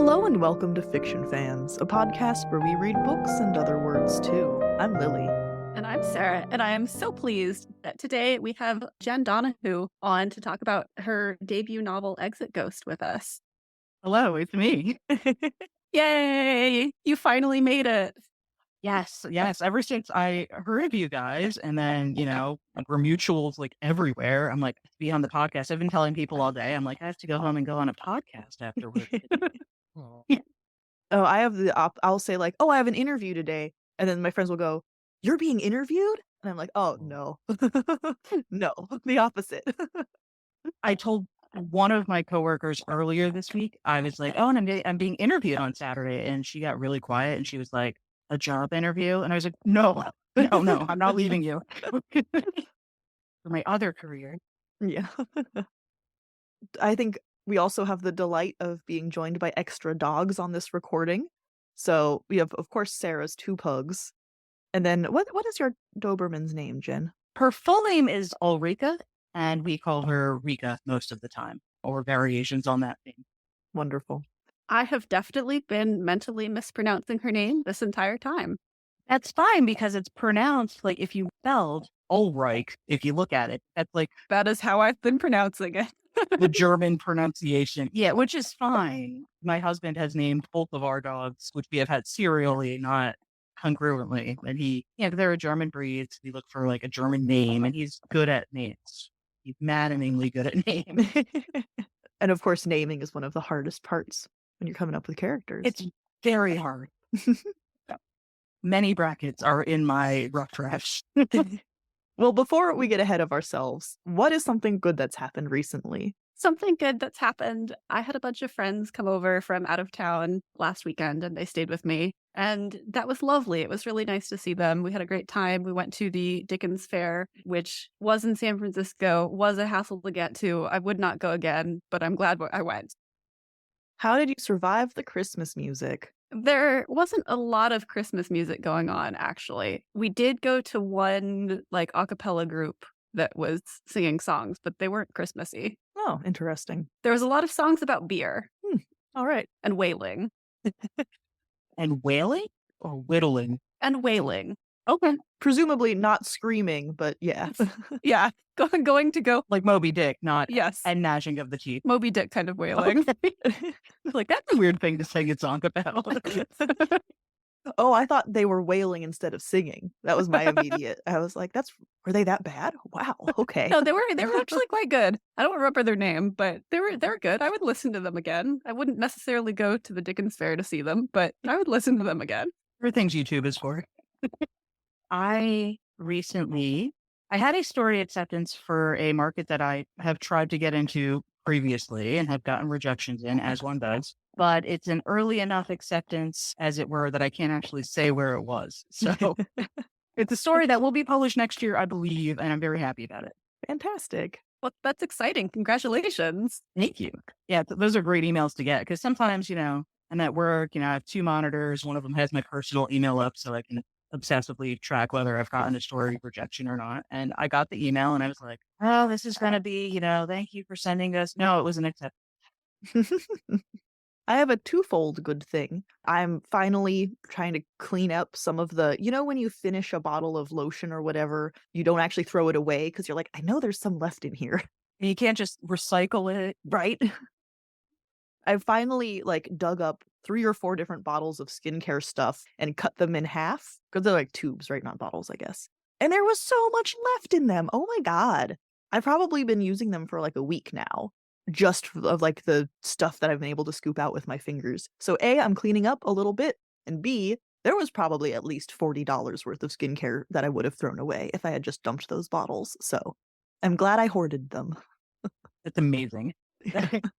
Hello and welcome to Fiction Fans, a podcast where we read books and other words too. I'm Lily. And I'm Sarah, and I am so pleased that today we have Jen Donohue on to talk about her debut novel, Exit Ghost, with us. Hello, it's me. Yay! You finally made it. Yes. Ever since I heard of you guys, and then, we're mutuals like everywhere. I'm like, be on the podcast. I've been telling people all day. I'm like, I have to go home and go on a podcast afterwards. Oh, I have I'll say like, oh, I have an interview today. And then my friends will go, you're being interviewed? And I'm like, oh, no. No, the opposite. I told one of my coworkers earlier this week, I was like, oh, and I'm being interviewed on Saturday. And she got really quiet and she was like, a job interview? And I was like, no, I'm not leaving you for my other career. Yeah. I think we also have the delight of being joined by extra dogs on this recording. So we have, of course, Sarah's two pugs. And then what is your Doberman's name, Jen? Her full name is Ulrika, and we call her Rika most of the time, or variations on that name. Wonderful. I have definitely been mentally mispronouncing her name this entire time. That's fine because it's pronounced like if you spelled Ulrich, if you look at it, that's like that is how I've been pronouncing it. the German pronunciation. Yeah, which is fine. My husband has named both of our dogs, which we have had serially, not congruently. And they're a German breed. So we look for like a German name, and he's good at names. He's maddeningly good at names. And of course, naming is one of the hardest parts when you're coming up with characters. It's very hard. Many brackets are in my rough drafts. Well, before we get ahead of ourselves, what is something good that's happened recently? Something good that's happened. I had a bunch of friends come over from out of town last weekend and they stayed with me. And that was lovely. It was really nice to see them. We had a great time. We went to the Dickens Fair, which was in San Francisco, was a hassle to get to. I would not go again, but I'm glad I went. How did you survive the Christmas music? There wasn't a lot of Christmas music going on, actually. We did go to one like a cappella group that was singing songs, but they weren't Christmassy. Oh, interesting. There was a lot of songs about beer. All right. And wailing. And wailing or whittling? And wailing. Okay. Presumably not screaming, but yeah. Yeah. Going to go. Like Moby Dick, not yes. And gnashing of the teeth. Moby Dick kind of wailing. Okay. Like, that's a weird thing to sing a song about. Oh, I thought they were wailing instead of singing. That was my immediate. I was like, were they that bad? Wow. Okay. No, they were actually quite good. I don't remember their name, but they were good. I would listen to them again. I wouldn't necessarily go to the Dickens Fair to see them, but I would listen to them again. There are things YouTube is for. I had a story acceptance for a market that I have tried to get into previously and have gotten rejections in, as one does. But it's an early enough acceptance, as it were, that I can't actually say where it was. So it's a story that will be published next year, I believe, and I'm very happy about it. Fantastic. Well, that's exciting. Congratulations. Thank you. Yeah, those are great emails to get because sometimes, I'm at work, I have two monitors. One of them has my personal email up so I can obsessively track whether I've gotten a story rejection or not. And I got the email and I was like, oh, this is going to be, thank you for sending us. No, it was an acceptance. I have a twofold good thing. I'm finally trying to clean up some of the, when you finish a bottle of lotion or whatever, you don't actually throw it away because you're like, I know there's some left in here. And you can't just recycle it. Right. I finally dug up 3 or 4 different bottles of skincare stuff and cut them in half because they're like tubes, right? Not bottles, I guess. And there was so much left in them. Oh my God. I've probably been using them for like a week now. Just of the stuff that I've been able to scoop out with my fingers. So A, I'm cleaning up a little bit, and B, there was probably at least $40 worth of skincare that I would have thrown away if I had just dumped those bottles. So I'm glad I hoarded them. That's amazing.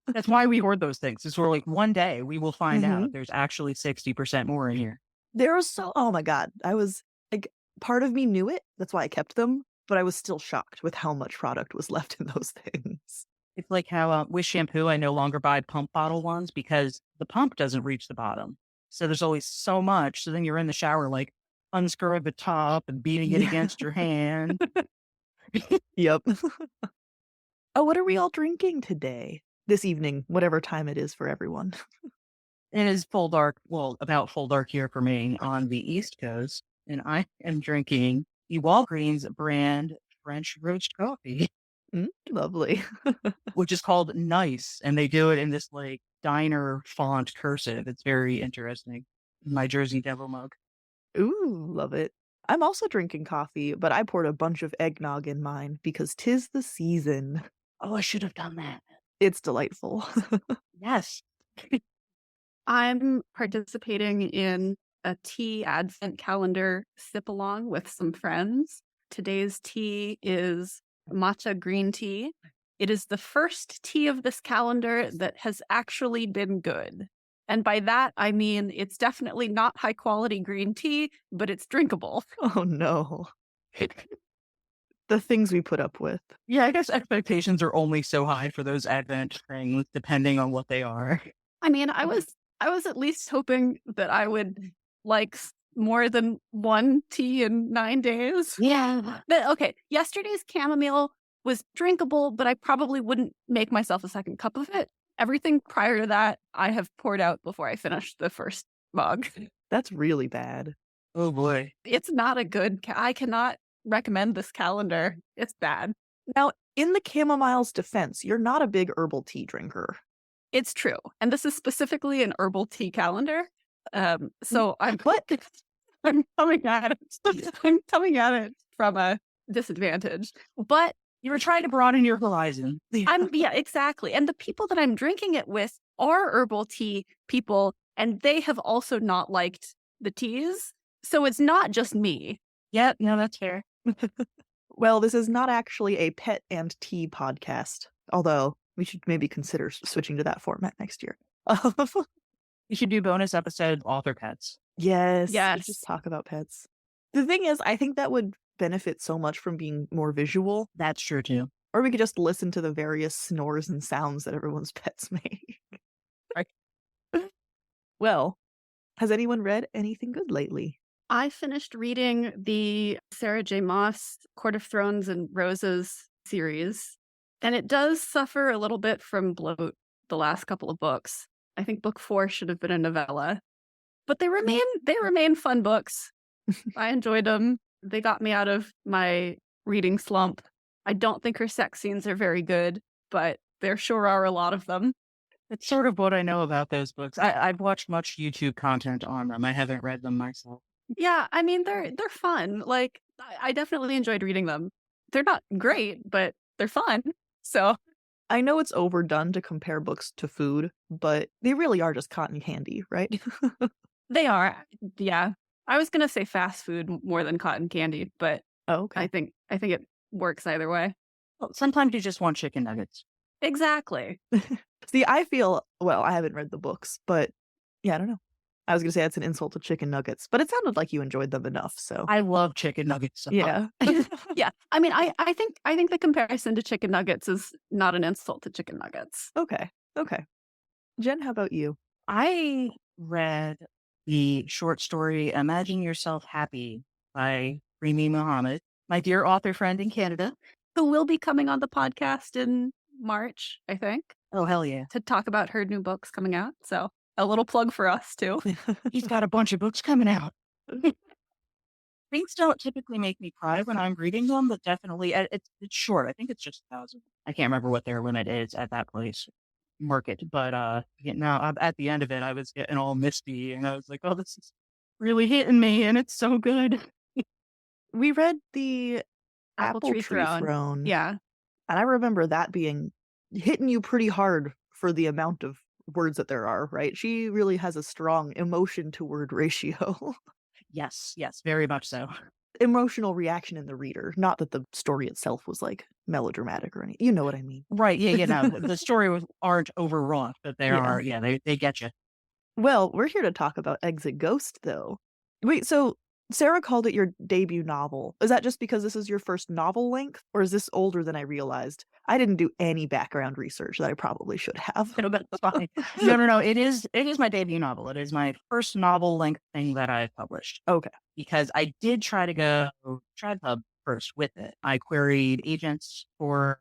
That's why we hoard those things. It's sort of one day we will find out there's actually 60% more in here. There was oh my God. I was part of me knew it. That's why I kept them. But I was still shocked with how much product was left in those things. It's like how with shampoo, I no longer buy pump bottle ones because the pump doesn't reach the bottom. So there's always so much. So then you're in the shower, unscrewing the top and beating it against your hand. Yep. Oh, what are we all drinking today? This evening, whatever time it is for everyone. It is full dark. Well, about full dark here for me on the East Coast, and I am drinking the Walgreens brand French roast coffee, Lovely. which is called Nice, and they do it in this like diner font cursive. It's very interesting. My Jersey Devil mug. Ooh, love it. I'm also drinking coffee, but I poured a bunch of eggnog in mine because 'tis the season. Oh, I should have done that. It's delightful. Yes. I'm participating in a tea advent calendar sip along with some friends. Today's tea is matcha green tea. It is the first tea of this calendar that has actually been good. And by that, I mean it's definitely not high quality green tea, but it's drinkable. Oh no. The things we put up with. Yeah, I guess expectations are only so high for those Advent things, depending on what they are. I mean, I was at least hoping that I would like more than one tea in 9 days. Yeah. But okay, yesterday's chamomile was drinkable, but I probably wouldn't make myself a second cup of it. Everything prior to that, I have poured out before I finished the first mug. That's really bad. Oh boy. It's not a good. I cannot recommend this calendar. It's bad. Now, in the chamomile's defense, you're not a big herbal tea drinker. It's true, and this is specifically an herbal tea calendar. So I'm I'm coming at it. I'm coming at it from a disadvantage, but You were trying to broaden your horizon. yeah, exactly. And the people that I'm drinking it with are herbal tea people, and they have also not liked the teas. So it's not just me. Yeah, no, that's fair. Well, this is not actually a pet and tea podcast, although we should maybe consider switching to that format next year. You should do bonus episode author pets. Yes. Yes. Just talk about pets. The thing is, I think that would benefit so much from being more visual, That's true too. or we could just listen to the various snores and sounds that everyone's pets make. Right. Well, has anyone read anything good lately? I finished reading the Sarah J. Maas Court of Thrones and Roses series, and it does suffer a little bit from bloat the last couple of books. I think book 4 should have been a novella, but they remain fun books. I enjoyed them. They got me out of my reading slump. I don't think her sex scenes are very good, but there sure are a lot of them. It's sort of what I know about those books. I've watched much YouTube content on them. I haven't read them myself. Yeah, I mean they're fun. Like I definitely enjoyed reading them. They're not great, but they're fun. So I know it's overdone to compare books to food, but they really are just cotton candy, right? they are. Yeah. I was gonna say fast food more than cotton candy, but Oh, okay. I think it works either way. Well, sometimes you just want chicken nuggets. Exactly. See, I feel, well, I haven't read the books, but yeah, I don't know. I was going to say that's an insult to chicken nuggets, but it sounded like you enjoyed them enough, so. I love chicken nuggets. So Yeah. Yeah. I mean I think the comparison to chicken nuggets is not an insult to chicken nuggets. Okay. Jen, how about you? I read the short story Imagine Yourself Happy by Rimi Muhammad, my dear author friend in Canada. Who will be coming on the podcast in March, I think, Oh, hell yeah. to talk about her new books coming out. So a little plug for us too. He's got a bunch of books coming out. Things don't typically make me cry when I'm reading them, but definitely it's short. I think it's just 1,000. I can't remember what their limit is at that place market, but now at the end of it, I was getting all misty, and I was like, "Oh, this is really hitting me, and it's so good." We read the Apple Tree Throne. Yeah. And I remember that being hitting you pretty hard for the amount of words that there are, right? She really has a strong emotion to word ratio. Yes, very much so. Emotional reaction in the reader. Not that the story itself was like melodramatic or anything. You know what I mean. Right? Yeah. No, the story aren't overwrought, but they Yeah. are. Yeah, they get you. Well, we're here to talk about Exit Ghost, though. Wait, so Sarah called it your debut novel. Is that just because this is your first novel length, or is this older than I realized? I didn't do any background research that I probably should have. No, that's fine. No. It is my debut novel. It is my first novel length thing that I've published. Okay. Because I did try to go TradPub first with it. I queried agents for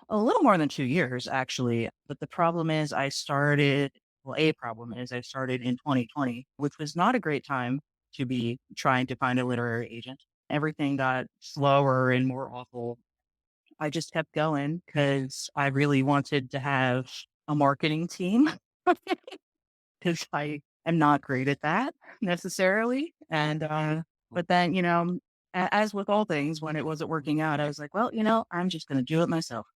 a little more than 2 years, actually. But the problem is I started well, a problem is I started in 2020, which was not a great time to be trying to find a literary agent. Everything got slower and more awful. I just kept going because I really wanted to have a marketing team because I am not great at that necessarily. And, but then, as with all things, when it wasn't working out, I was like, well, I'm just going to do it myself.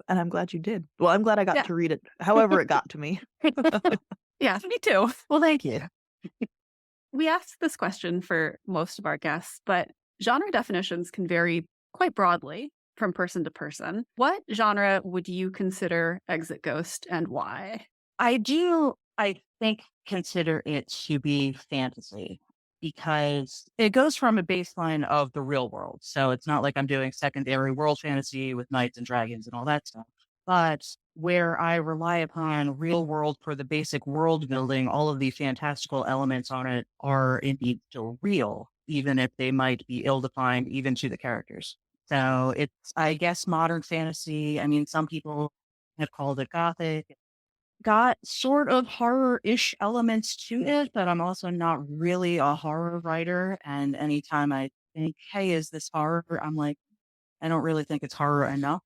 And I'm glad you did. Well, I'm glad I got Yeah. to read it, however it got to me. Yeah, me too. Well, thank you. We ask this question for most of our guests, but genre definitions can vary quite broadly from person to person. What genre would you consider Exit Ghost and why? I think, consider it to be fantasy because it goes from a baseline of the real world. So it's not like I'm doing secondary world fantasy with knights and dragons and all that stuff. But where I rely upon real world for the basic world building, all of the fantastical elements on it are indeed still real, even if they might be ill-defined even to the characters. So it's, I guess, modern fantasy. I mean, some people have called it gothic. Got sort of horror-ish elements to it, but I'm also not really a horror writer. And anytime I think, hey, is this horror? I'm like, I don't really think it's horror enough.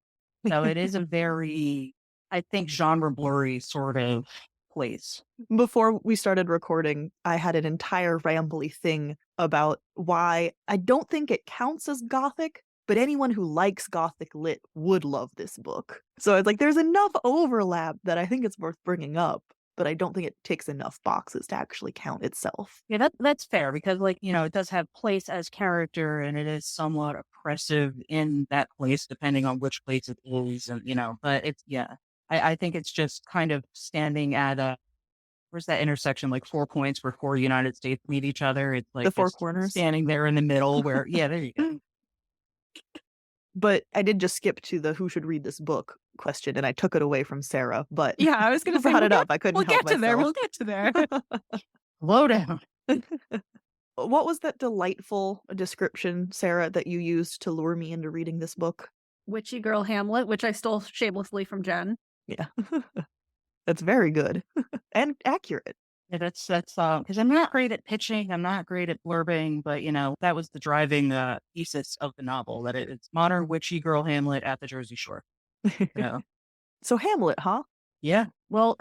So it is a very, I think, genre blurry sort of place. Before we started recording, I had an entire rambly thing about why I don't think it counts as gothic, but anyone who likes gothic lit would love this book. So it's like there's enough overlap that I think it's worth bringing up, but I don't think it ticks enough boxes to actually count itself. Yeah, that's fair because, like, it does have place as character and it is somewhat oppressive in that place, depending on which place it is. And, but it's, yeah, I think it's just kind of standing at where's that intersection, like 4 points where 4 United States meet each other. It's like The four just corners. standing there in the middle where, yeah, there you go. But I did just skip to the who should read this book question, and I took it away from Sarah. But Yeah, I was going to say, brought it up. I couldn't we'll help get to there. myself. We'll get to there. Slow down. What was that delightful description, Sarah, that you used to lure me into reading this book? Witchy-girl Hamlet, which I stole shamelessly from Jen. Yeah. That's very good and accurate. Yeah, that's because I'm not great at pitching. I'm not great at blurbing, but that was the driving thesis of the novel, that it's modern witchy girl Hamlet at the Jersey Shore. So Hamlet, huh? Yeah. Well,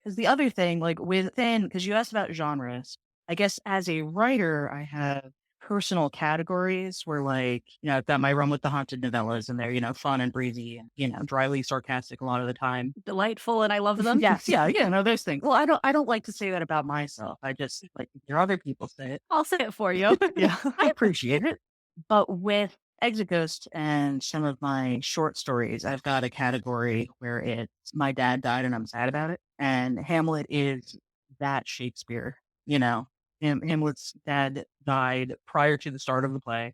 because the other thing, like because you asked about genres, I guess as a writer, I have personal categories where, like, I've got my run with the haunted novellas and they're, fun and breezy and, dryly sarcastic a lot of the time. Delightful, and I love them. Yes. Yeah. No, those things. Well, I don't like to say that about myself. I just like to hear other people say it. I'll say it for you. Yeah. I appreciate it. But with Exit Ghost and some of my short stories, I've got a category where it's my dad died and I'm sad about it. And Hamlet is that Shakespeare, Hamlet's dad died prior to the start of the play,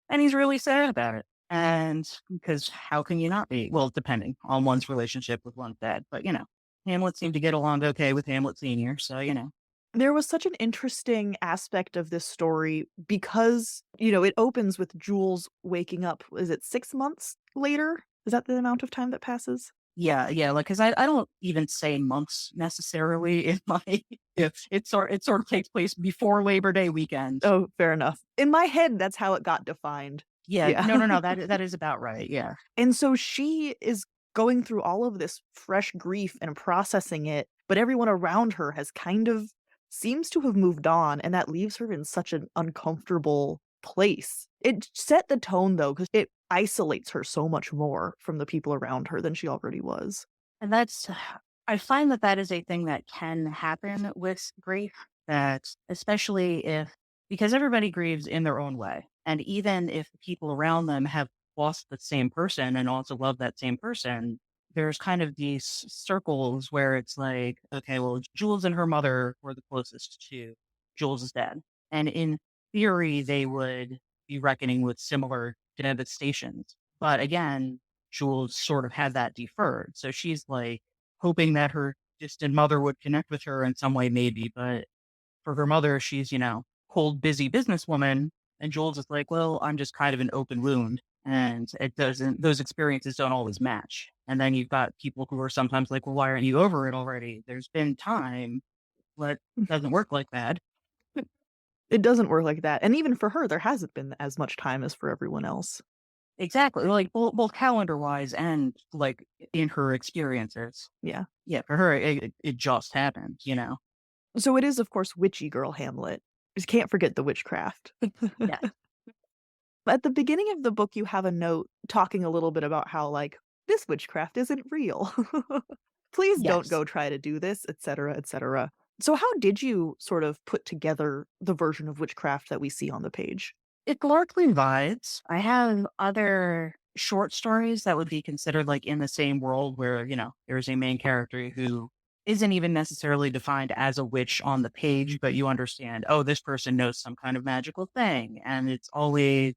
and he's really sad about it. And because how can you not be? Well, depending on one's relationship with one's dad. But, Hamlet seemed to get along okay with Hamlet Sr., so, There was such an interesting aspect of this story because, it opens with Jules waking up, is it 6 months later? Is that the amount of time that passes? Yeah, like, because I don't even say months necessarily in my, if it sort of takes place before Labor Day weekend. Oh, fair enough. In my head, that's how it got defined. Yeah. No, that is about right, yeah. And so she is going through all of this fresh grief and processing it, but everyone around her has kind of seems to have moved on, and that leaves her in such an uncomfortable place. It set the tone, though, because it isolates her so much more from the people around her than she already was. And I find that is a thing that can happen with grief, that especially because everybody grieves in their own way. And even if the people around them have lost the same person and also love that same person, there's kind of these circles where it's like, okay, well, Jules and her mother were the closest to Jules' dad. And in theory, they would be reckoning with similar devastations. But again, Jules sort of had that deferred. So she's like hoping that her distant mother would connect with her in some way, maybe. But for her mother, she's, cold, busy businesswoman. And Jules is like, well, I'm just kind of an open wound. And it doesn't, those experiences don't always match. And then you've got people who are sometimes like, well, why aren't you over it already? There's been time, but it doesn't work like that. It doesn't work like that, and even for her, there hasn't been as much time as for everyone else. Exactly. Like both calendar wise and like in her experiences. Yeah. Yeah. For her, it just happened, you know? So it is, of course, witchy-girl Hamlet. Just can't forget the witchcraft. Yeah. At the beginning of the book, you have a note talking a little bit about how, like, "This witchcraft isn't real. Please don't Yes. go try to do this," etcetera, etcetera. So how did you sort of put together the version of witchcraft that we see on the page? It largely vibes. I have other short stories that would be considered like in the same world where, there's a main character who isn't even necessarily defined as a witch on the page, but you understand, oh, this person knows some kind of magical thing. And it's always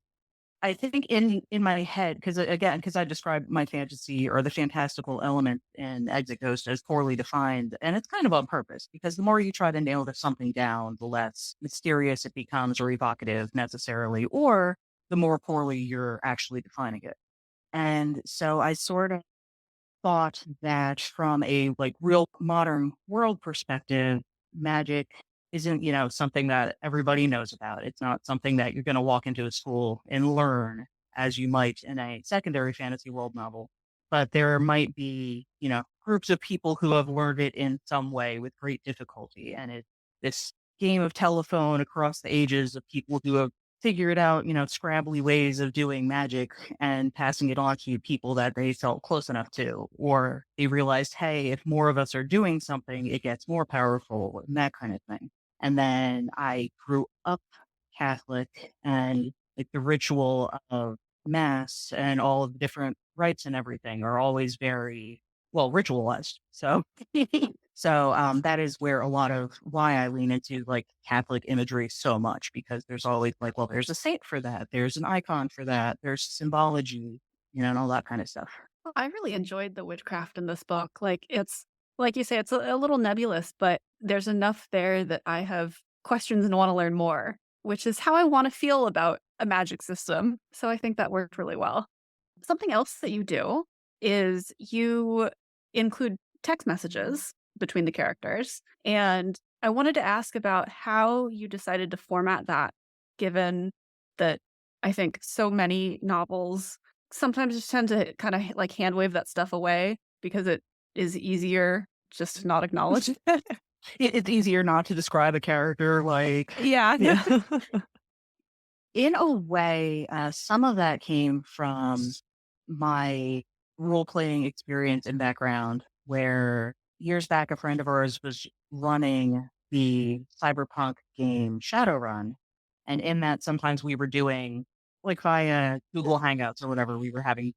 I think in my head, because I described my fantasy or the fantastical element in Exit Ghost as poorly defined, and it's kind of on purpose because the more you try to nail something down, the less mysterious it becomes or evocative necessarily, or the more poorly you're actually defining it. And so I sort of thought that from a like real modern world perspective, magic isn't, something that everybody knows about. It's not something that you're going to walk into a school and learn as you might in a secondary fantasy world novel. But there might be, groups of people who have learned it in some way with great difficulty. And it's this game of telephone across the ages of people who have figured out, scrabbly ways of doing magic and passing it on to people that they felt close enough to, or they realized, hey, if more of us are doing something, it gets more powerful and that kind of thing. And then I grew up Catholic and like the ritual of mass and all of the different rites and everything are always very well ritualized. So that is where a lot of why I lean into like Catholic imagery so much because there's always like, well, there's a saint for that, there's an icon for that, there's symbology, and all that kind of stuff. Well, I really enjoyed the witchcraft in this book. Like it's like you say, it's a little nebulous, but there's enough there that I have questions and want to learn more, which is how I want to feel about a magic system. So I think that worked really well. Something else that you do is you include text messages between the characters. And I wanted to ask about how you decided to format that, given that I think so many novels sometimes just tend to kind of like hand wave that stuff away because it is easier just to not acknowledge it. It's easier not to describe a character like Yeah. Yeah. in a way, some of that came from my role playing experience and background, where years back, a friend of ours was running the cyberpunk game Shadowrun. And in that, sometimes we were doing, like via Google Hangouts or whatever, we were having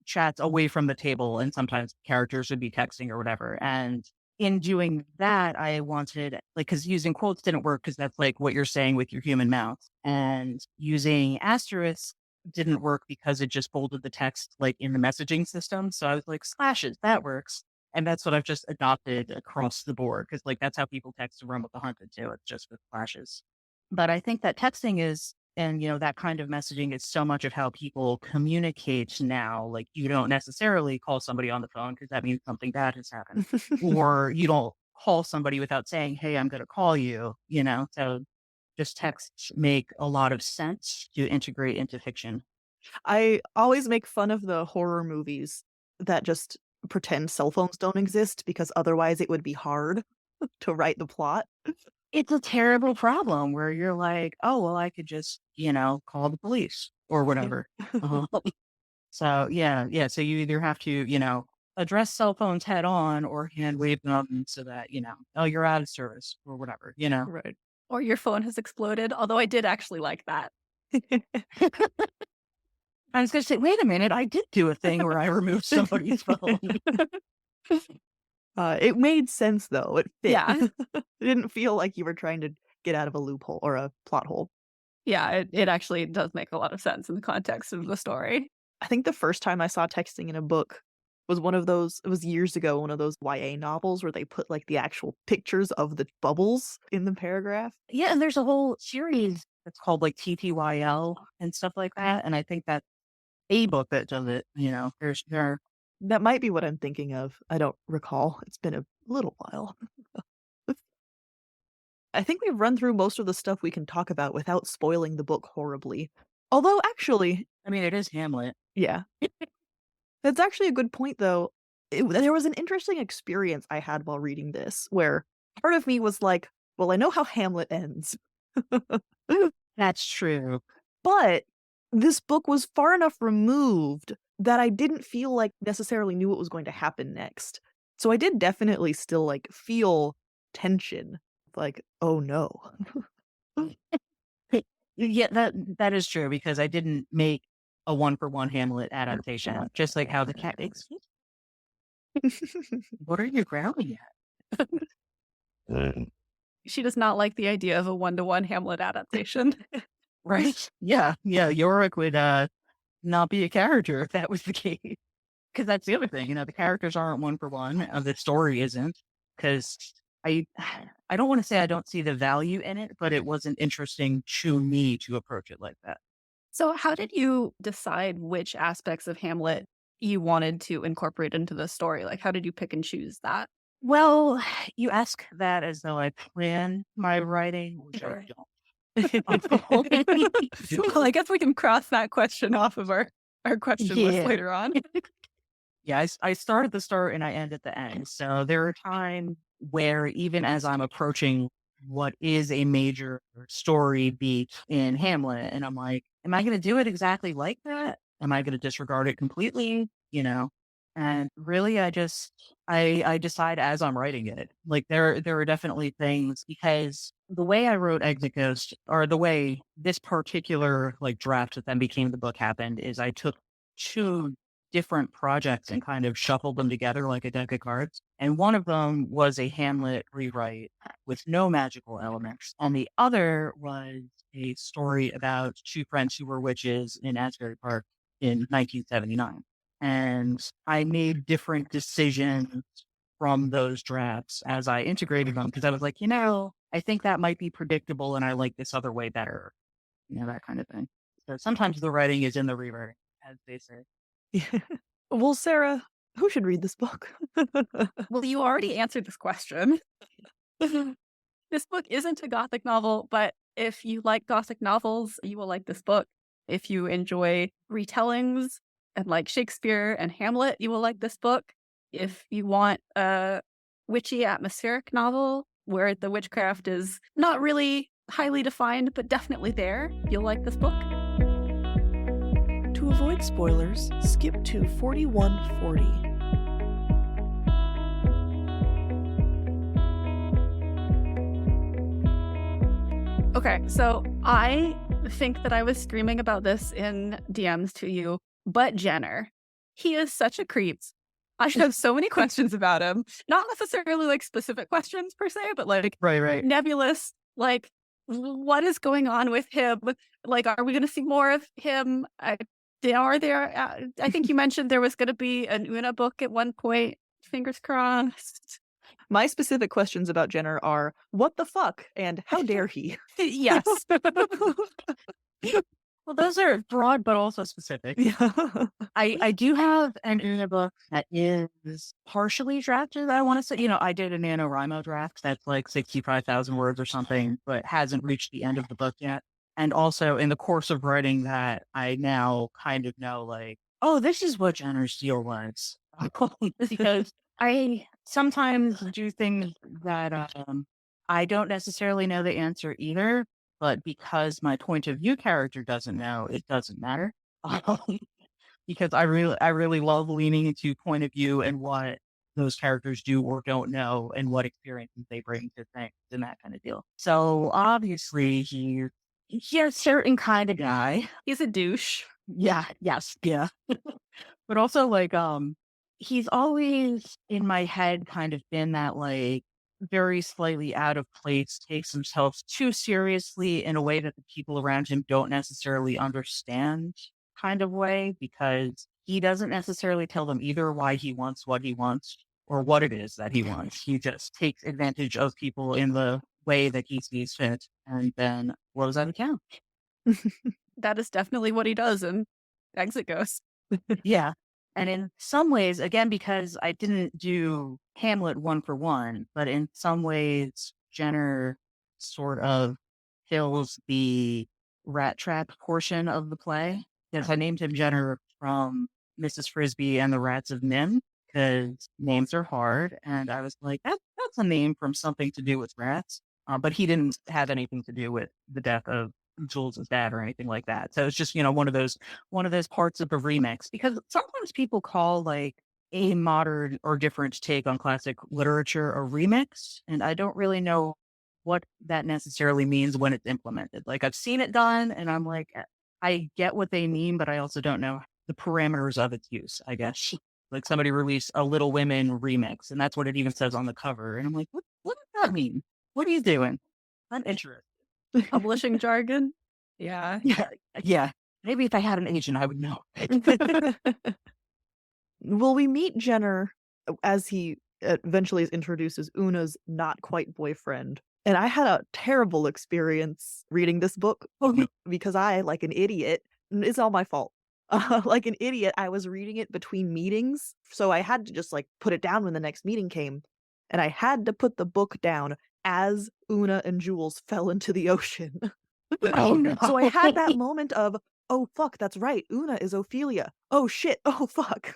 chats away from the table, and sometimes characters would be texting or whatever. And in doing that, I wanted, like, because using quotes didn't work because that's like what you're saying with your human mouth. And using asterisks didn't work because it just bolded the text like in the messaging system. So I was like, slashes, that works. And that's what I've just adopted across the board because, like, that's how people text to Run with the Hunted too. It's just with flashes. But I think that texting is, and, that kind of messaging is so much of how people communicate now. Like, you don't necessarily call somebody on the phone because that means something bad has happened, or you don't call somebody without saying, hey, I'm going to call you. So just texts make a lot of sense to integrate into fiction. I always make fun of the horror movies that just pretend cell phones don't exist because otherwise it would be hard to write the plot. It's a terrible problem where you're like, oh, well, I could just, call the police or whatever. Uh-huh. So, yeah. Yeah. So you either have to, address cell phones head on or hand wave them so that, oh, you're out of service or whatever. Right. Or your phone has exploded, although I did actually like that. I was going to say, wait a minute, I did do a thing where I removed somebody's phone. It made sense though. It fit. Yeah. It didn't feel like you were trying to get out of a loophole or a plot hole. Yeah, it actually does make a lot of sense in the context of the story. I think the first time I saw texting in a book was one of those, it was years ago, one of those YA novels where they put like the actual pictures of the bubbles in the paragraph. Yeah, and there's a whole series that's called like TTYL and stuff like that. And I think that a book that does it. There. That might be what I'm thinking of. I don't recall. It's been a little while. I think we've run through most of the stuff we can talk about without spoiling the book horribly. Although, actually, I mean, it is Hamlet. yeah. That's actually a good point, though. There was an interesting experience I had while reading this, where part of me was like, well, I know how Hamlet ends. That's true. But this book was far enough removed that I didn't feel like necessarily knew what was going to happen next. So I did definitely still like feel tension. Like, oh no. Yeah, that is true because I didn't make a one-for-one Hamlet adaptation, just like how the cat makes. What are you growling at? She does not like the idea of a one-to-one Hamlet adaptation. Right? Yeah. Yorick would not be a character if that was the case. Because that's the other thing, the characters aren't one for one. The story isn't. Because I don't want to say I don't see the value in it, but it wasn't interesting to me to approach it like that. So how did you decide which aspects of Hamlet you wanted to incorporate into the story? Like, how did you pick and choose that? Well, you ask that as though I plan my writing, which I don't. Well, I guess we can cross that question off of our question list later on. Yeah, I start at the start and I end at the end. So there are times where even as I'm approaching what is a major story beat in Hamlet, and I'm like, am I going to do it exactly like that? Am I going to disregard it completely? And really, I decide as I'm writing it. Like there are definitely things because the way I wrote Exit Ghost, or the way this particular like draft that then became the book happened, is I took two different projects and kind of shuffled them together like a deck of cards. And one of them was a Hamlet rewrite with no magical elements, and the other was a story about two friends who were witches in Asbury Park in 1979. And I made different decisions from those drafts as I integrated them because I was like, I think that might be predictable and I like this other way better. That kind of thing. So sometimes the writing is in the rewriting, as they say. Well, Sarah, who should read this book? Well, you already answered this question. This book isn't a Gothic novel, but if you like Gothic novels, you will like this book. If you enjoy retellings and like Shakespeare and Hamlet, you will like this book. If you want a witchy atmospheric novel where the witchcraft is not really highly defined, but definitely there, you'll like this book. To avoid spoilers, skip to 4140. Okay, so I think that I was screaming about this in DMs to you, but Jenner, he is such a creep. I have so many questions about him. Not necessarily like specific questions per se, but like right. nebulous, like what is going on with him? Like, are we going to see more of him? I think you mentioned there was going to be an Una book at one point. Fingers crossed. My specific questions about Jenner are, what the fuck and how dare he? Yes. Well, those are broad, but also specific. Yeah. I do have an Una book that is partially drafted. I want to say, I did a NaNoWriMo draft that's like 65,000 words or something, but hasn't reached the end of the book yet. And also in the course of writing that, I now kind of know like, oh, this is what Jenner's deal was. Because I sometimes do things that I don't necessarily know the answer either. But because my point of view character doesn't know, it doesn't matter. Because I really love leaning into point of view and what those characters do or don't know and what experiences they bring to things and that kind of deal. So obviously he's a certain kind of guy. He's a douche. Yeah. But also like he's always in my head kind of been that like very slightly out of place, takes himself too seriously in a way that the people around him don't necessarily understand kind of way, because he doesn't necessarily tell them either why he wants what he wants or what it is that he wants. He just takes advantage of people in the way that he sees fit and then blows out of town. That is definitely what he does. And exit goes. Yeah. And in some ways, again, because I didn't do Hamlet one for one, but in some ways, Jenner sort of fills the rat trap portion of the play. Because I named him Jenner from Mrs. Frisbee and the Rats of Nim, because names are hard. And I was like, that's a name from something to do with rats. But he didn't have anything to do with the death of Jules' dad or anything like that. So it's just, one of those parts of a remix, because sometimes people call like a modern or different take on classic literature a remix. And I don't really know what that necessarily means when it's implemented. Like I've seen it done and I'm like, I get what they mean, but I also don't know the parameters of its use, I guess. Like somebody released a Little Women remix and that's what it even says on the cover. And I'm like, what does that mean? What are you doing? I'm interested. Publishing jargon. Yeah. Yeah. Maybe if I had an agent, I would know. Well, we meet Jenner as he eventually is introduced as Una's not quite boyfriend. And I had a terrible experience reading this book because I, like an idiot, it's all my fault. Like an idiot, I was reading it between meetings. So I had to just like put it down when the next meeting came. And I had to put the book down as Una and Jules fell into the ocean. Oh, no. So I had that moment of, oh, fuck, that's right. Una is Ophelia. Oh, shit. Oh, fuck.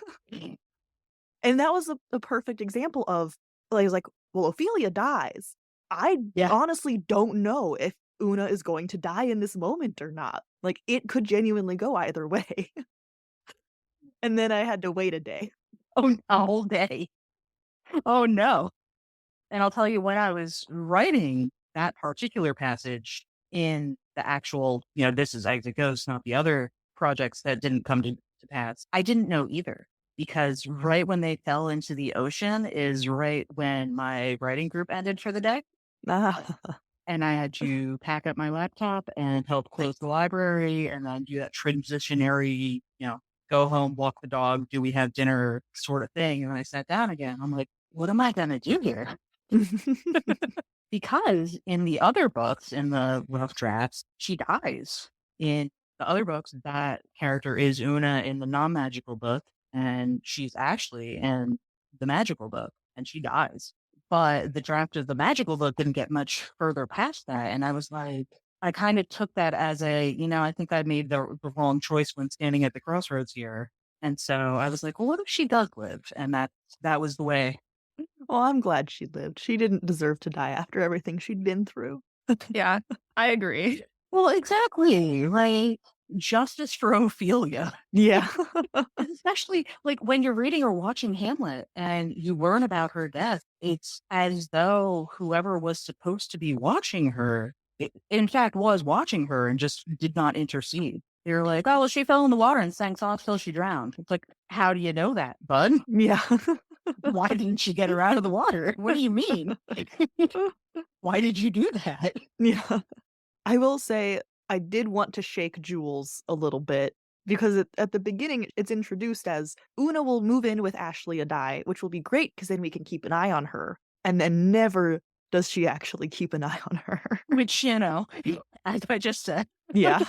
And that was a perfect example of, like, I was like, well, Ophelia dies. I honestly don't know if Una is going to die in this moment or not. Like, it could genuinely go either way. And then I had to wait a day. Oh, a whole day. Oh, no. And I'll tell you, when I was writing that particular passage in the actual, This Is Exit Ghost, not the other projects that didn't come to pass, I didn't know either. Because right when they fell into the ocean is right when my writing group ended for the day. And I had to pack up my laptop and help close the library and then do that transitionary, go home, walk the dog, do we have dinner sort of thing. And I sat down again. I'm like, what am I going to do here? Because in the other books, in the rough drafts, she dies. In the other books, that character is Una in the non-magical book, and she's Ashley in the magical book, and she dies. But the draft of the magical book didn't get much further past that, and I was like, I kind of took that as a, I think I made the wrong choice when standing at the crossroads here. And so I was like, well, what if she does live? And that was the way. Well, I'm glad she lived. She didn't deserve to die after everything she'd been through. Yeah, I agree. Well, exactly. Like, justice for Ophelia. Yeah. Especially like when you're reading or watching Hamlet and you learn about her death, it's as though whoever was supposed to be watching her, in fact, was watching her and just did not intercede. They're like, oh, well, she fell in the water and sank off till she drowned. It's like, how do you know that, bud? Yeah. Why didn't she get her out of the water? What do you mean? Why did you do that? Yeah. I will say I did want to shake Jules a little bit because at the beginning it's introduced as Una will move in with Ashley Adai, which will be great because then we can keep an eye on her. And then never does she actually keep an eye on her. Which, as I just said. Yeah.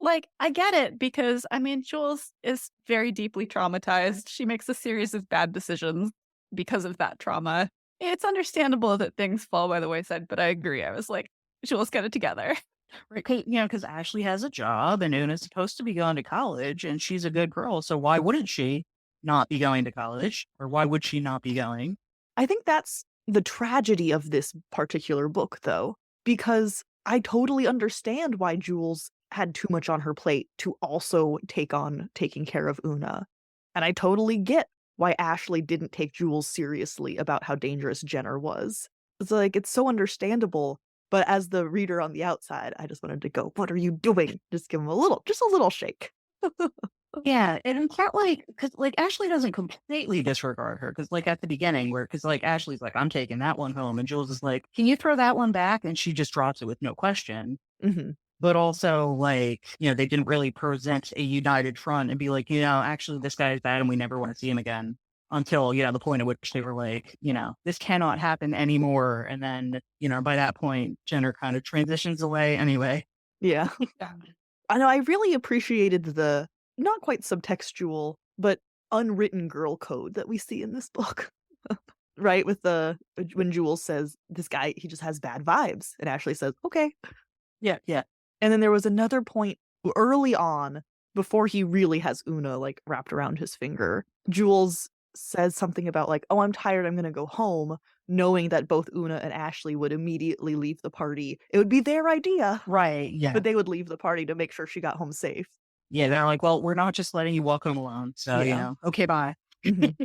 Like, I get it because, Jules is very deeply traumatized. She makes a series of bad decisions because of that trauma. It's understandable that things fall by the wayside, but I agree. I was like, Jules, get it together. Right, because Ashley has a job and Una's supposed to be going to college and she's a good girl. So why wouldn't she not be going to college? Or why would she not be going? I think that's the tragedy of this particular book, though, because I totally understand why Jules had too much on her plate to also take on taking care of Una. And I totally get why Ashley didn't take Jules seriously about how dangerous Jenner was. It's like, it's so understandable. But as the reader on the outside, I just wanted to go, what are you doing? Just give him a little shake. Yeah, and it's not because Ashley doesn't completely disregard her because at the beginning because Ashley's like, I'm taking that one home. And Jules is like, can you throw that one back? And she just drops it with no question. Mm-hmm. But also they didn't really present a united front and be like, actually this guy is bad and we never want to see him again until, the point at which they were like, this cannot happen anymore. And then, by that point, Jenner kind of transitions away anyway. Yeah. I know I really appreciated the not quite subtextual, but unwritten girl code that we see in this book. Right? With when Jules says this guy, he just has bad vibes, and Ashley says, okay. Yeah, yeah. And then there was another point early on, before he really has Una like wrapped around his finger. Jules says something about like, oh, I'm tired, I'm gonna go home, knowing that both Una and Ashley would immediately leave the party. It would be their idea, Right, yeah. but they would leave the party to make sure she got home safe. Yeah, they're like, well, we're not just letting you walk home alone. So, Yeah. Okay, bye. Mhm.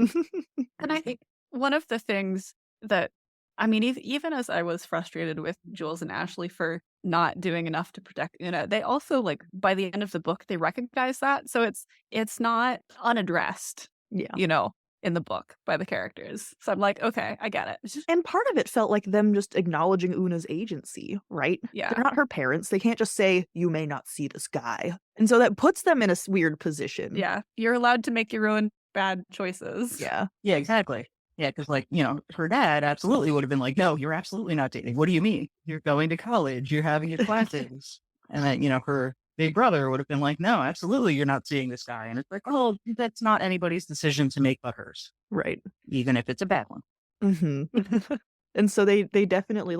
And I think one of the things that, I mean, even as I was frustrated with Jules and Ashley for not doing enough to protect Una, they also, like, by the end of the book, they recognize that. So it's not unaddressed, Yeah. in the book by the characters. So I'm like, okay, I get it. And part of it felt like them just acknowledging Una's agency, right? Yeah. They're not her parents. They can't just say, you may not see this guy. And so that puts them in a weird position. Yeah. You're allowed to make your own bad choices. Yeah. Yeah, exactly. Yeah, because, like, her dad absolutely would have been like, no, you're absolutely not dating. What do you mean? You're going to college. You're having your classes. And then, her big brother would have been like, no, absolutely, you're not seeing this guy. And it's like, oh, that's not anybody's decision to make but hers, Right. even if it's a bad one. Mm-hmm. And so they definitely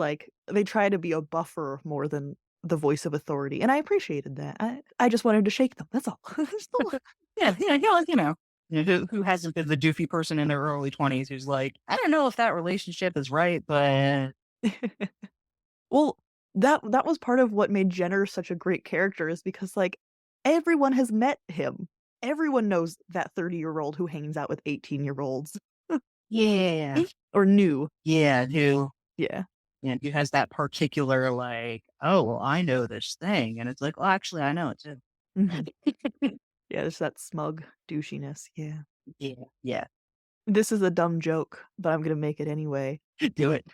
they try to be a buffer more than the voice of authority. And I appreciated that. I just wanted to shake them. That's all. Yeah, who hasn't been the doofy person in their early 20s who's like, I don't know if that relationship is right, but Well, that was part of what made Jenner such a great character, is because everyone has met him. Everyone knows that 30-year-old who hangs out with 18-year-olds. yeah, Or new. yeah, who Yeah. who has that particular oh, well, I know this thing, and it's like, well, actually, I know it too. Mhm. Yeah, there's that smug douchiness. Yeah. Yeah, This is a dumb joke, but I'm gonna make it anyway. do it.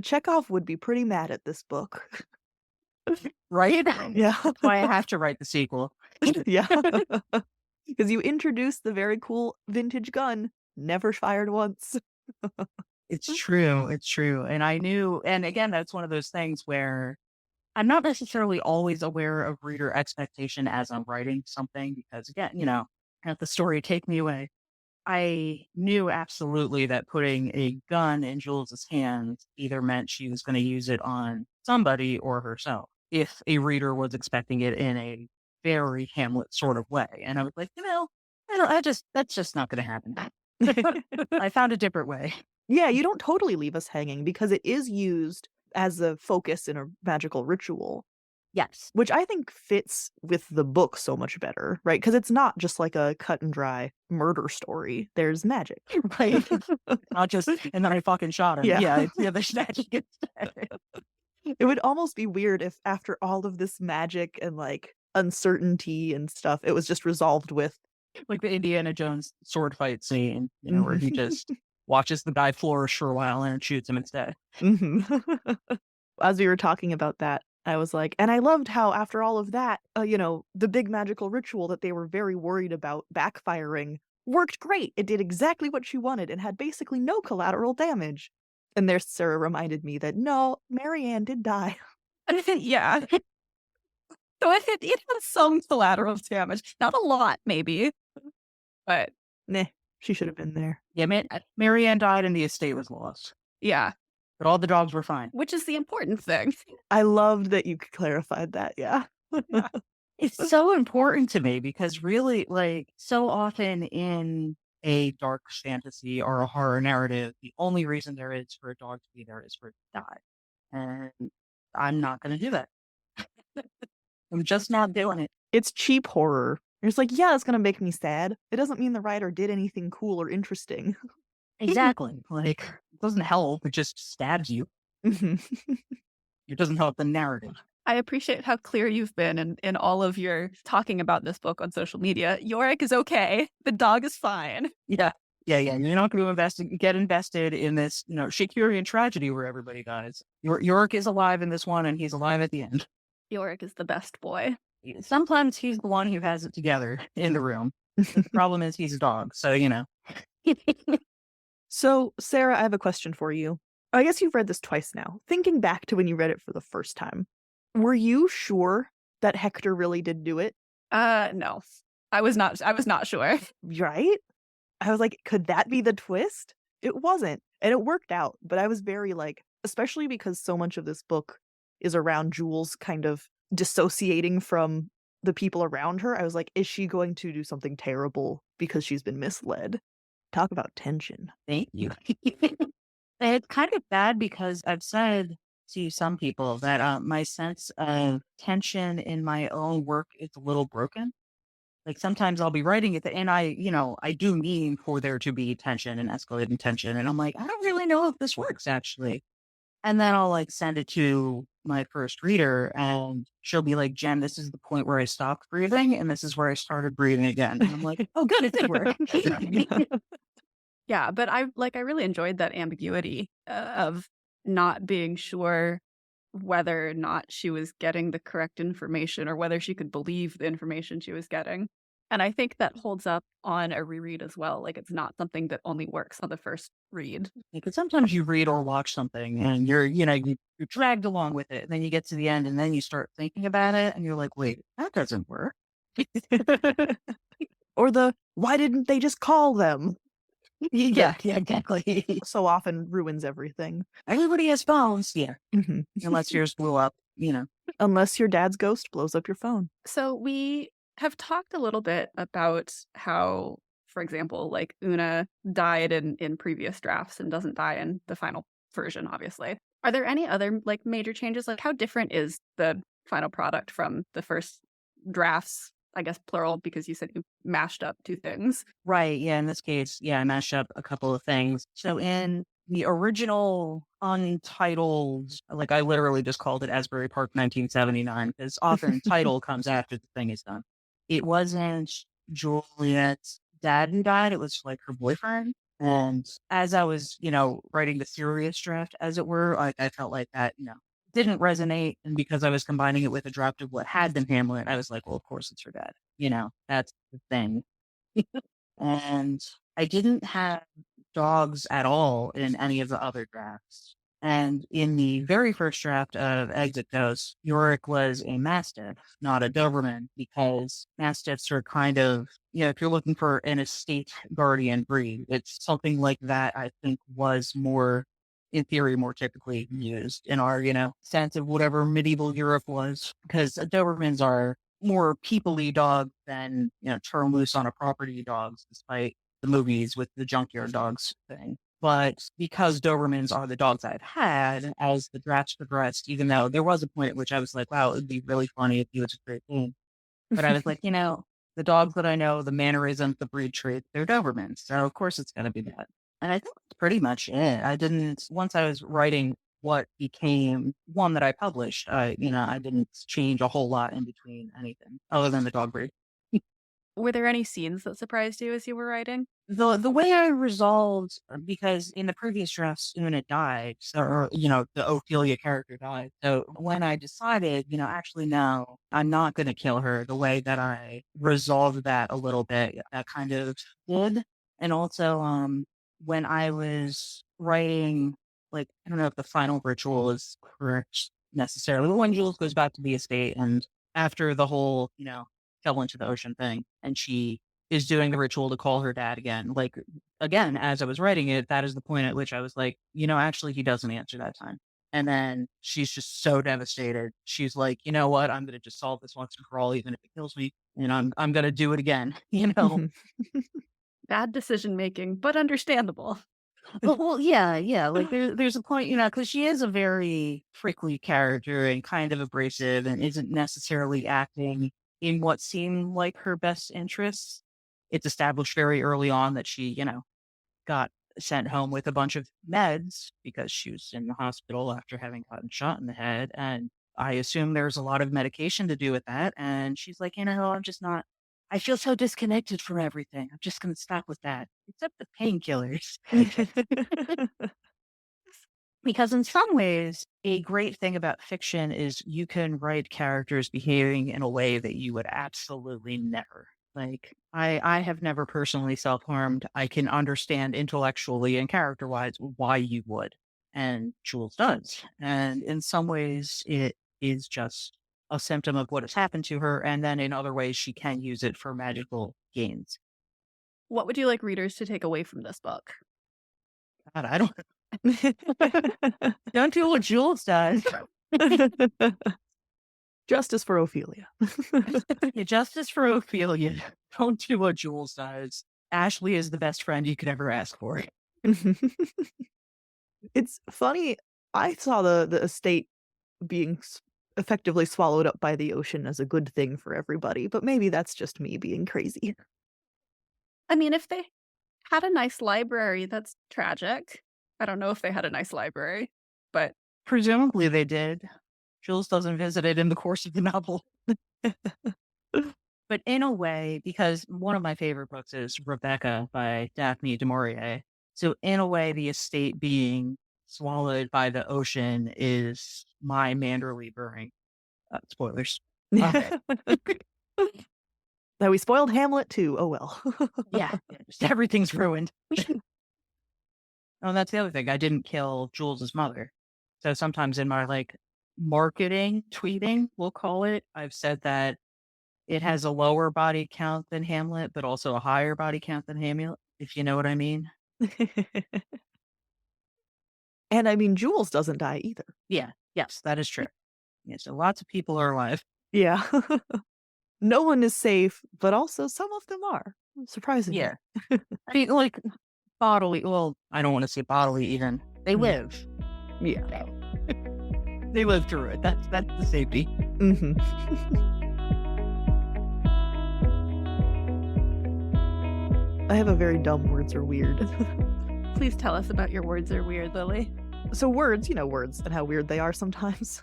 Chekhov would be pretty mad at this book. Right? Yeah. That's why I have to write the sequel. Yeah. Because you introduced the very cool vintage gun, never fired once. It's true. It's true. And I knew, and again, that's one of those things where I'm not necessarily always aware of reader expectation as I'm writing something, because again, have the story take me away. I knew absolutely that putting a gun in Jules's hands either meant she was going to use it on somebody or herself, if a reader was expecting it in a very Hamlet sort of way. And I was like, that's just not going to happen. I found a different way. Yeah, you don't totally leave us hanging, because it is used as a focus in a magical ritual, Yes. which I think fits with the book so much better, right? Because it's not just like a cut and dry murder story. There's magic. Right. Not just, and then I fucking shot him. Yeah. There's magic instead. It would almost be weird if after all of this magic and uncertainty and stuff, it was just resolved with Like the Indiana Jones sword fight scene, where he just watches the guy flourish for a while and shoots him instead. Mhm. As we were talking about that, I was like, and I loved how after all of that, the big magical ritual that they were very worried about backfiring worked great. It did exactly what she wanted and had basically no collateral damage. And there Sarah reminded me that no, Marianne did die. Yeah. So it had some collateral damage. Not a lot, maybe. But Nah, she should have been there. Yeah, Marianne died and the estate was lost, yeah, but all the dogs were fine. which is the important thing. I loved that you clarified that, yeah. It's so important to me because really, so often in a dark fantasy or a horror narrative, the only reason there is for a dog to be there is for it to die. And I'm not going to do that. I'm just not doing it. It's cheap horror. It's like, yeah, it's going to make me sad. It doesn't mean the writer did anything cool or interesting. Exactly. It doesn't help. It just stabs you. Mhm. It doesn't help the narrative. I appreciate how clear you've been in all of your talking about this book on social media. Yorick is okay. The dog is fine. Yeah. You're not going to get invested in this, Shakespearean tragedy where everybody dies. Yorick is alive in this one, and he's alive at the end. Yorick is the best boy. Sometimes he's the one who has it together in the room. The problem is he's a dog, so So, Sarah, I have a question for you. I guess you've read this twice now. Thinking back to when you read it for the first time, were you sure that Hector really did do it? No. I was not sure. Right? I was like, could that be the twist? It wasn't. And it worked out. But I was very like, especially because so much of this book is around Jules kind of dissociating from the people around her. I was like, is she going to do something terrible because she's been misled? Talk about tension. Thank you. It's kind of bad because I've said to some people that my sense of tension in my own work is a little broken. Like sometimes I'll be writing it and I do mean for there to be tension and escalating tension. And I'm like, I don't really know if this works actually. And then I'll like send it to my first reader and she'll be like, Jen, this is the point where I stopped breathing and this is where I started breathing again. And I'm like, oh, good, it did work. Yeah, but I really enjoyed that ambiguity of not being sure whether or not she was getting the correct information or whether she could believe the information she was getting. And I think that holds up on a reread as well. Like it's not something that only works on the first read. Because sometimes you read or watch something and you're dragged along with it. And then you get to the end and then you start thinking about it and you're like, wait, that doesn't work. Or why didn't they just call them? Yeah, exactly. So often ruins everything. Everybody has phones. Yeah. Mhm. Unless yours blew up, Unless your dad's ghost blows up your phone. So we have talked a little bit about how, for example, like Una died in previous drafts and doesn't die in the final version, obviously. Are there any other like major changes? Like how different is the final product from the first drafts? I guess plural because you said you mashed up two things. Right. Yeah. In this case, I mashed up a couple of things. So in the original untitled, like I literally just called it Asbury Park 1979 because often title comes after the thing is done. It wasn't Juliet's dad who died. It was like her boyfriend. And as I was, writing the serious draft, as it were, I felt like that, didn't resonate. And because I was combining it with a draft of what had been Hamlet, I was like, well, of course it's her dad. That's the thing. And I didn't have dogs at all in any of the other drafts. And in the very first draft of Exit Coast, Yorick was a Mastiff, not a Doberman, because Mastiffs are kind of, if you're looking for an estate guardian breed, it's something like that, I think was more, in theory, more typically used in our, sense of whatever medieval Europe was, because Dobermans are more people-y dogs than, turn loose on a property dogs, despite the movies with the junkyard dogs thing. But because Dobermans are the dogs I've had as the drafts progressed, even though there was a point at which I was like, wow, it would be really funny if he was a great thing. But I was like, the dogs that I know, the mannerisms, the breed traits, they're Dobermans. So of course it's going to be that. And I think that's pretty much it. Once I was writing what became one that I published, I didn't change a whole lot in between anything other than the dog breed. Were there any scenes that surprised you as you were writing? The way I resolved, because in the previous drafts, Una died, or, the Ophelia character died. So when I decided, actually, no, I'm not going to kill her, the way that I resolved that a little bit, that kind of did. And also, when I was writing, like, I don't know if the final ritual is correct necessarily, but when Jules goes back to the estate and after the whole, fell into the ocean thing, and she is doing the ritual to call her dad again. Like, again, as I was writing it, that is the point at which I was like, actually, he doesn't answer that time. And then she's just so devastated. She's like, you know what? I'm going to just solve this once and for all, even if it kills me. I'm going to do it again, Bad decision making, but understandable. Well, yeah. Like there's a point, because she is a very prickly character and kind of abrasive and isn't necessarily acting in what seemed like her best interests. It's established very early on that she, got sent home with a bunch of meds because she was in the hospital after having gotten shot in the head. And I assume there's a lot of medication to do with that. And she's like, I'm just not, I feel so disconnected from everything. I'm just going to stop with that, except the painkillers. Because in some ways, a great thing about fiction is you can write characters behaving in a way that you would absolutely never. Like, I have never personally self-harmed. I can understand intellectually and character-wise why you would. And Jules does. And in some ways, it is just a symptom of what has happened to her. And then in other ways, she can use it for magical gains. What would you like readers to take away from this book? God, I don't do what Jules does. Justice for Ophelia. Yeah, justice for Ophelia. Don't do what Jules does. Ashley is the best friend you could ever ask for. It's funny. I saw the estate being effectively swallowed up by the ocean as a good thing for everybody, but maybe that's just me being crazy. I mean, if they had a nice library, that's tragic. I don't know if they had a nice library, but Presumably they did. Jules doesn't visit it in the course of the novel. But in a way, because one of my favorite books is Rebecca by Daphne du Maurier. So in a way, the estate being swallowed by the ocean is my Manderley burning. Spoilers. Okay. Now we spoiled Hamlet too. Oh well. Yeah, just everything's ruined. Oh, and that's the other thing. I didn't kill Jules's mother. So sometimes in my marketing tweeting, we'll call it, I've said that it has a lower body count than Hamlet, but also a higher body count than Hamlet, if you know what I mean. And I mean, Jules doesn't die either. Yeah. Yes, that is true. Yeah, so lots of people are alive. Yeah. No one is safe, but also some of them are, surprisingly. Yeah. I mean, bodily, well, I don't want to say bodily even. They live. Yeah. They live through it. That's the safety. Mm-hmm. I have a very dumb Words Are Weird. please tell us about your Words Are Weird, Lily. So words, words and how weird they are sometimes.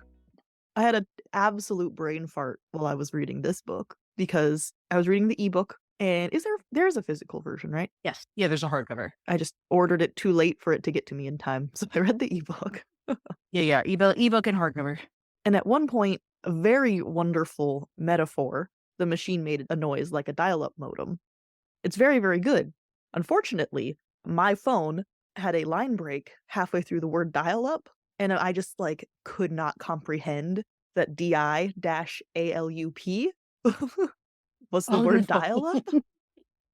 I had an absolute brain fart while I was reading this book because I was reading the ebook, and there's a physical version, right? Yes. Yeah, there's a hardcover. I just ordered it too late for it to get to me in time, so I read the ebook. Yeah, ebook and hardcover. And at one point, a very wonderful metaphor, the machine made a noise like a dial-up modem. It's very, very good. Unfortunately, my phone had a line break halfway through the word dial-up, and I just could not comprehend that DI-ALUP was the word no. dial-up.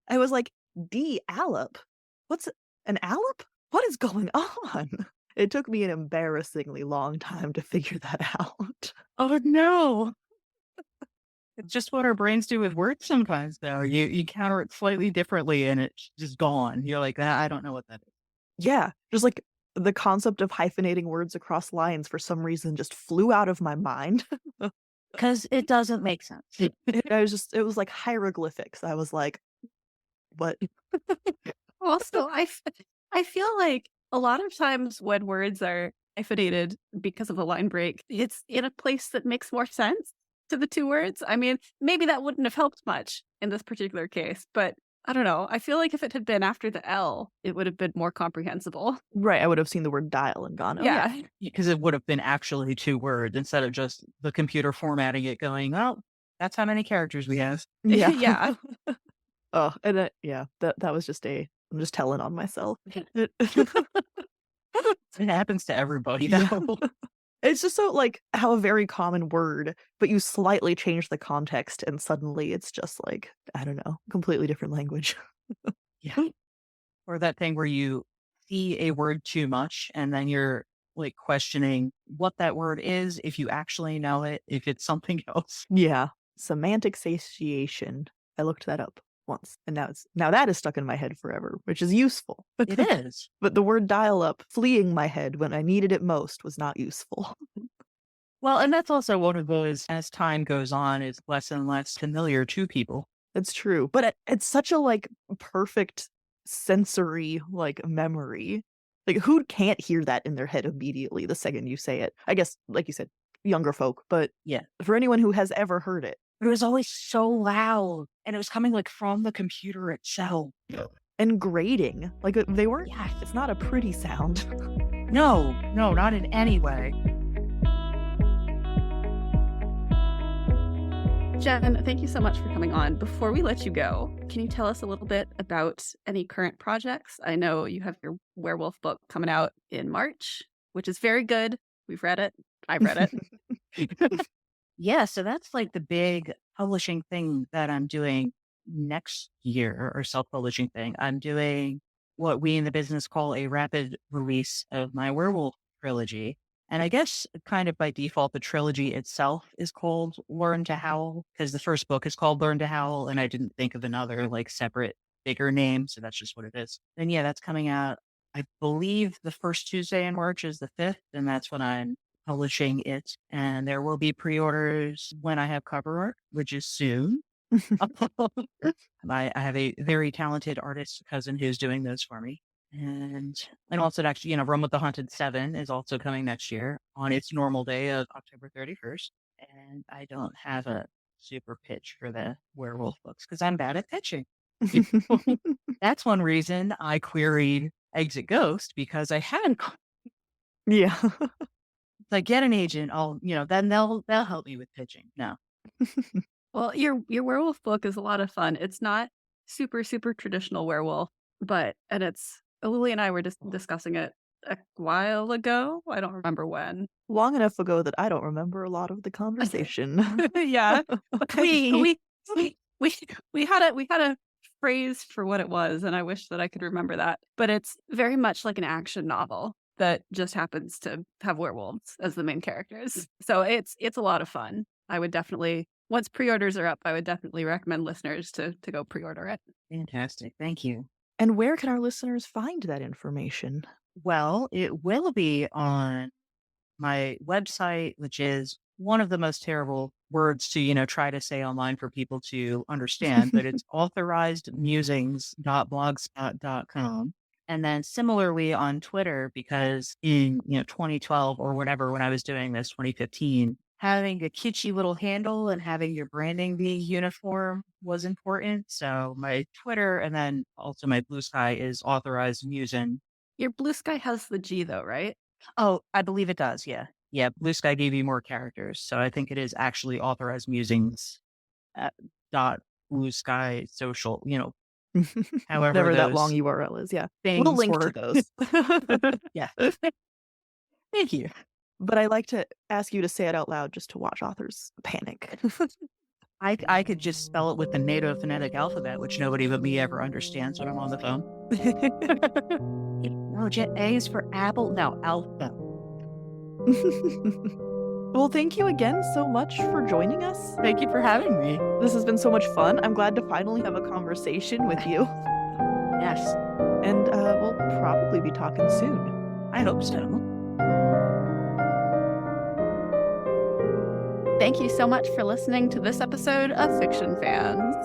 I was like, D-ALUP? What's an ALUP? What is going on? It took me an embarrassingly long time to figure that out. Oh no. It's just what our brains do with words sometimes, though. You counter it slightly differently and it's just gone. You're like, I don't know what that is. Yeah, just the concept of hyphenating words across lines for some reason just flew out of my mind. Because it doesn't make sense. It was like hieroglyphics. I was like, what? Also, I feel like a lot of times when words are hyphenated because of a line break, it's in a place that makes more sense to the two words. I mean, maybe that wouldn't have helped much in this particular case, but I don't know. I feel like if it had been after the L, it would have been more comprehensible. Right, I would have seen the word dial and gone, oh yeah. Because it would have been actually two words instead of just the computer formatting it going, oh, that's how many characters we have. Yeah. Yeah. Oh, and that was just I'm just telling on myself. It happens to everybody, though. Yeah. It's just so how a very common word, but you slightly change the context and suddenly it's just I don't know, completely different language. Yeah. Or that thing where you see a word too much and then you're questioning what that word is, if you actually know it, if it's something else. Yeah. Semantic satiation. I looked that up once, and now that is stuck in my head forever, which is useful. It is. But the word dial-up fleeing my head when I needed it most was not useful. Well, and that's also one of those, as time goes on, is less and less familiar to people. That's true. But it's such a perfect sensory memory. Who can't hear that in their head immediately the second you say it? I guess, like you said, younger folk, but yeah, for anyone who has ever heard it. It was always so loud, and it was coming from the computer itself. And grating. They weren't, Yes. It's not a pretty sound. No, not in any way. Jen, thank you so much for coming on. Before we let you go, can you tell us a little bit about any current projects? I know you have your werewolf book coming out in March, which is very good. We've read it. I've read it. Yeah, so that's like the big publishing thing that I'm doing next year, or self-publishing thing. I'm doing what we in the business call a rapid release of my werewolf trilogy. And I guess kind of by default, the trilogy itself is called Learn to Howl, because the first book is called Learn to Howl, and I didn't think of another like separate, bigger name. So that's just what it is. And yeah, that's coming out. I believe the first Tuesday in March is the 5th, and that's when I'm publishing it. And there will be pre-orders when I have cover art, which is soon. I have a very talented artist cousin who's doing those for me. And also actually, Run with the Haunted 7 is also coming next year on its normal day of October 31st. And I don't have a super pitch for the werewolf books because I'm bad at pitching. That's one reason I queried Exit Ghost, because I hadn't. Yeah. Like, get an agent, then they'll help me with pitching. No. Well, your werewolf book is a lot of fun. It's not super, super traditional werewolf, and it's Lily and I were just discussing it a while ago. I don't remember when. Long enough ago that I don't remember a lot of the conversation. Yeah. we had a phrase for what it was, and I wish that I could remember that. But it's very much like an action novel that just happens to have werewolves as the main characters. So it's a lot of fun. I would definitely, once pre-orders are up, I would definitely recommend listeners to go pre-order it. Fantastic. Thank you. And where can our listeners find that information? Well, it will be on my website, which is one of the most terrible words to, try to say online for people to understand, but it's authorizedmusings.blogspot.com. And then similarly on Twitter, because in 2012 or whatever, when I was doing this, 2015, having a kitschy little handle and having your branding be uniform was important. So my Twitter and then also my Blue Sky is Authorized Musing. Your Blue Sky has the G though, right? Oh, I believe it does. Yeah. Yeah. Blue Sky gave you more characters. So I think it is actually Authorized Musings dot Blue Sky social, however Whatever that those long URL is. Yeah. things We'll link were. to those. Yeah. Thank you. But I like to ask you to say it out loud just to watch authors panic. I could just spell it with the native phonetic alphabet, which nobody but me ever understands when I'm on the phone. No, A is for apple. No, alpha. Well, thank you again so much for joining us. Thank you for having me. This has been so much fun. I'm glad to finally have a conversation with you. Yes. And we'll probably be talking soon. I hope so. Thank you so much for listening to this episode of Fiction Fans.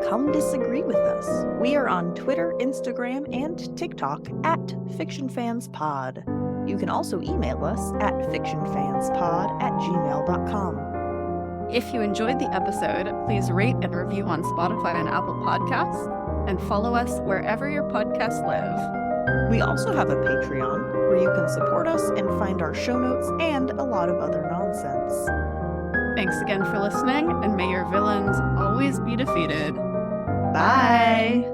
Come disagree with us. We are on Twitter, Instagram, and TikTok at FictionFansPod. You can also email us at fictionfanspod@gmail.com. If you enjoyed the episode, please rate and review on Spotify and Apple Podcasts, and follow us wherever your podcasts live. We also have a Patreon where you can support us and find our show notes and a lot of other nonsense. Thanks again for listening, and may your villains always be defeated. Bye.